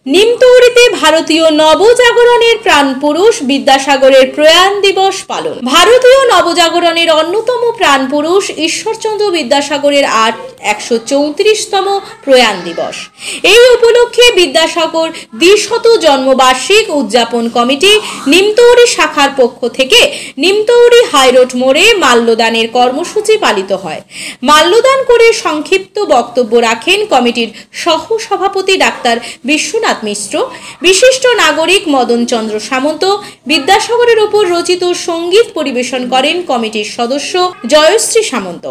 নিমতৌড়িতে ভারতীয় নবজাগরণের প্রাণপুরুষ বিদ্যাসাগরের প্রয়াণ দিবস পালন। ভারতীয় নবজাগরণের অন্যতম প্রাণপুরুষ ঈশ্বরচন্দ্র বিদ্যাসাগরের 134তম প্রয়াণ দিবস। এই উপলক্ষে বিদ্যাসাগর দ্বিশত জন্মবার্ষিক উদযাপন কমিটি নিমতৌড়ি শাখার পক্ষ থেকে নিমতৌড়ি হাইরোড মোড়ে মাল্যদানের কর্মসূচি পালিত হয়। মাল্যদান করে সংক্ষিপ্ত বক্তব্য রাখেন কমিটির সহ সভাপতি ডাক্তার বিশ্বনাথ মিশ্র, বিশিষ্ট নাগরিক মদন চন্দ্র সামন্ত। বিদ্যাসাগরের উপর রচিত সঙ্গীত পরিবেশন করেন কমিটির সদস্য জয়শ্রী সামন্ত।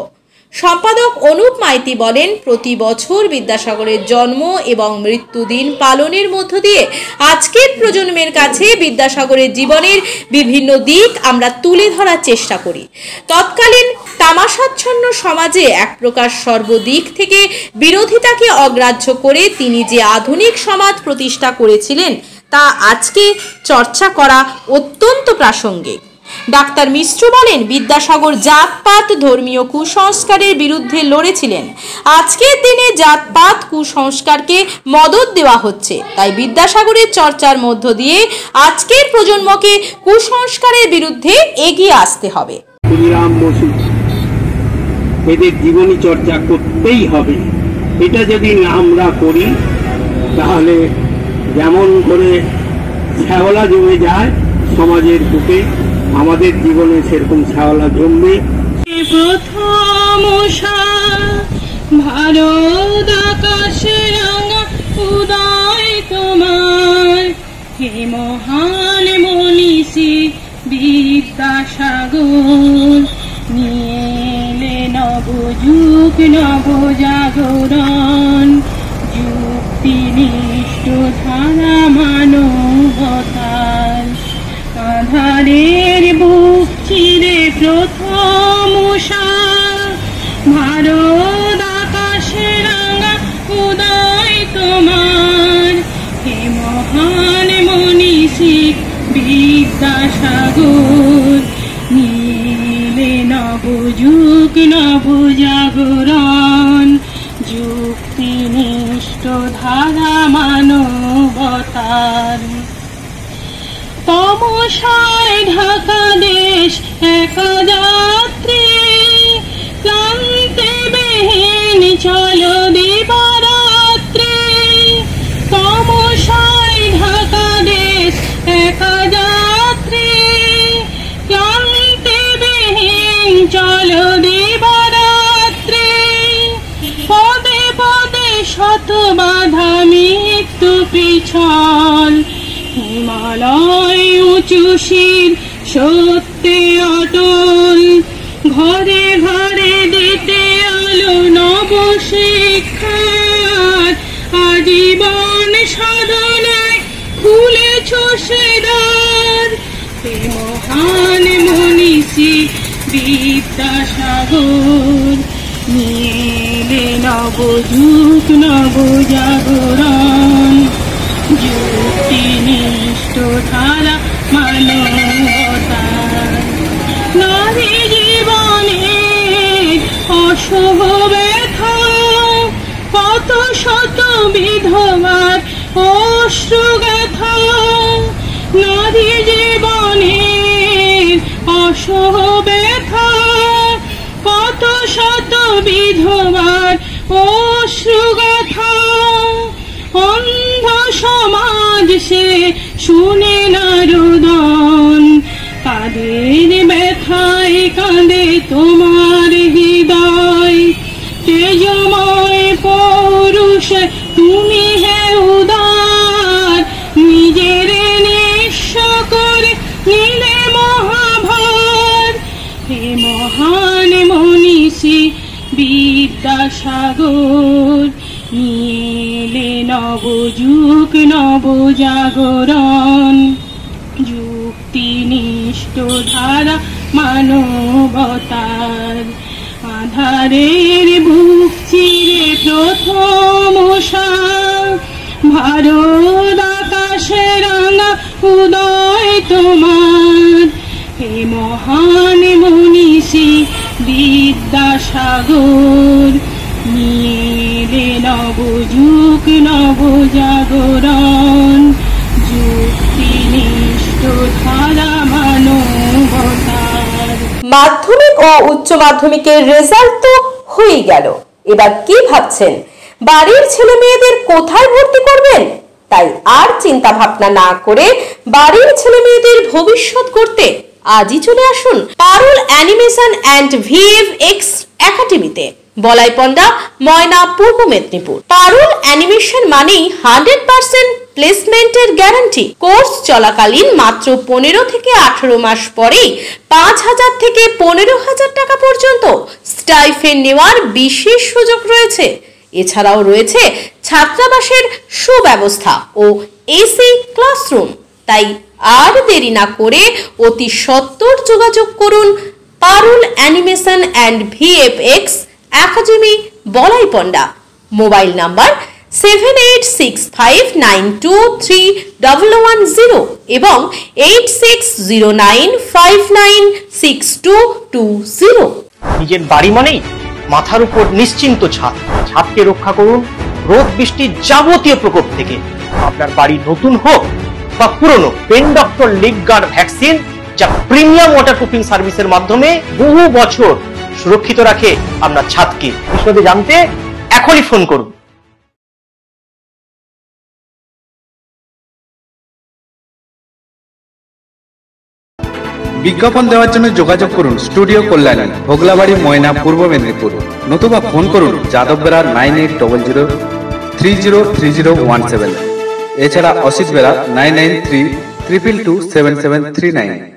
সম্পাদক অনুপ মাইতি বলেন, প্রতি বছর বিদ্যাসাগরের জন্ম এবং মৃত্যুদিন পালনের মধ্য দিয়ে আজকের প্রজন্মের কাছে বিদ্যাসাগরের জীবনের বিভিন্ন দিক আমরা তুলে ধরার চেষ্টা করি। তৎকালীন তামাশাচ্ছন্ন সমাজে এক প্রকার সর্বদিক থেকে বিরোধিতাকে অগ্রাহ্য করে তিনি যে আধুনিক সমাজ প্রতিষ্ঠা করেছিলেন তা আজকে চর্চা করা অত্যন্ত প্রাসঙ্গিক। ডাক্তার মিশ্র বলেন, বিদ্যাসাগর জাতপাত ধর্মীয় কুসংস্কারের বিরুদ্ধে লড়েছিলেন। আজকের দিনে জাতপাত কুসংস্কারকে মদদ দেওয়া হচ্ছে, তাই বিদ্যাসাগরের চর্চার মধ্য দিয়ে আজকের প্রজন্মকে কুসংস্কারের বিরুদ্ধে এগিয়ে আসতে হবে। এদের জীবনী চর্চা করতেই হবে। এটা যদি আমরা করি তাহলে যেমন করে শ্যাওলা জমে যায় সমাজের বুকে, আমাদের জীবনে সেরকম শ্যাওলা জমবে। প্রথম ভারত আকাশে রাঙা উদয় তোমার, হে মহান মনীষী বিদ্যাসাগর, নিয়ে এলে নবযুগ নবজাগরণ, যুক্তিনিষ্ঠ ধারা মানবতার, আধারের বুক চিরে প্রথম ভারত আকাশে রাঙা উদয় তোমার, হে মহান মনীষী বিদ্যাসাগর, নীলে নবযুগ নবজাগরণ, যুক্তিনিষ্ঠ ধারা মানবতার। তমসায় ঢাকা দেশ একাযাত্রী, ক্লান্তি বিহীন চলো দিবারাত্রি, তমসায় ঢাকা দেশ একাযাত্রী, ক্লান্তি বিহীন চলো দিবারাত্রি, পদে পদে শত বাধা মৃত্যু পিছল, হিমালয় উঁচু শির সত্যে অটল, ঘরে ঘরে দিতে আলো নবশিক্ষার, আজীবন সাধনায় খুলেছ সে দ্বার, হে মহান মনীষী বিদ্যাসাগর, নিয়ে এলে নবযুগ নবজাগরণ, যুক্তিনিষ্ঠ ধারা মানবতার। নারী জীবনে অশুভ ব্যথা, কত শত বিধবার অশ্রুগাথা, নারী জীবনে অশুভ ব্যথা, কত শত বিধবার অশ্রুগাথা, অন্ধ সমাজ সে শুনে না রোদন, কাদের ব্যথায় কাঁদে তোমার হৃদয়, তেজময় পৌরুষ তুমি হে উদার, নিজের নিঃস্ব করে নিলে মহাভার, হে মহান মনীষী বিদ্যাসাগর, নিলে নবযুগ নবজাগরণ, যুক্তিনিষ্ঠ ধারা মানবতার, আধারের বুক চিরে প্রথম ভারত আকাশে রাঙা উদয় তোমার, হে মহান মনীষী বিদ্যাসাগর, নিয়ে এলে নবযুগ নবজাগরণ, যুক্তিনিষ্ঠ ধারা মানবতার। মাধ্যমিক ও উচ্চ মাধ্যমিকের রেজাল্ট তো হয়ে গেল, এবার কি ভাবছেন? বাড়ির ছেলে মেয়েদের কোথায় ভর্তি করবেন? তাই আর চিন্তা ভাবনা না করে বাড়ির ছেলে মেয়েদের ভবিষ্যৎ করতে আজই চলে আসুন পারুল অ্যানিমেশন অ্যান্ড ভিএফএক্স একাডেমিতে, বলাইপন্ডা, ময়না, পূর্ব মেদিনীপুর। পারুল অ্যানিমেশন মানেই 100% প্লেসমেন্টের গ্যারান্টি। কোর্স চলাকালীন মাত্র 15 থেকে 18 মাস পরেই 5,000 থেকে 15,000 টাকা পর্যন্ত স্টাইফেন্ড নেওয়ার বিশেষ সুযোগ রয়েছে। এছাড়াও রয়েছে ছাত্রাবাসের সুব্যবস্থা ও এসি ক্লাসরুম। তাই আর দেরি না করে অতি সত্বর যোগাযোগ করুন Parul animation and VFX academy, Balaipanda. Mobile number 7865923110 এবং 8609596220। নিজের বাড়ি মানেই মাথার উপর নিশ্চিন্ত ছাদ। ছাদকে রক্ষা করুন রোদ বৃষ্টির যাবতীয় প্রকোপ থেকে। আপনার বাড়ি নতুন হোক বা পুরনো, pen doctor leak guard vaccine, যা প্রিমিয়াম ওয়াটারপ্রুফিং সার্ভিসের মাধ্যমে বহু বছর সুরক্ষিত রাখে আপনার ছাদকে। বিশদে জানতে এখনই ফোন করুন। বিজ্ঞাপন দেওয়ার জন্য যোগাযোগ করুন স্টুডিও কল্যাণী, ভোগলাবাড়ি, ময়না, পূর্ব মেদিনীপুর। নতুবা ফোন করুন যাদব বেড়া 9800303017। এছাড়া অসিত বেড়া 9932227739।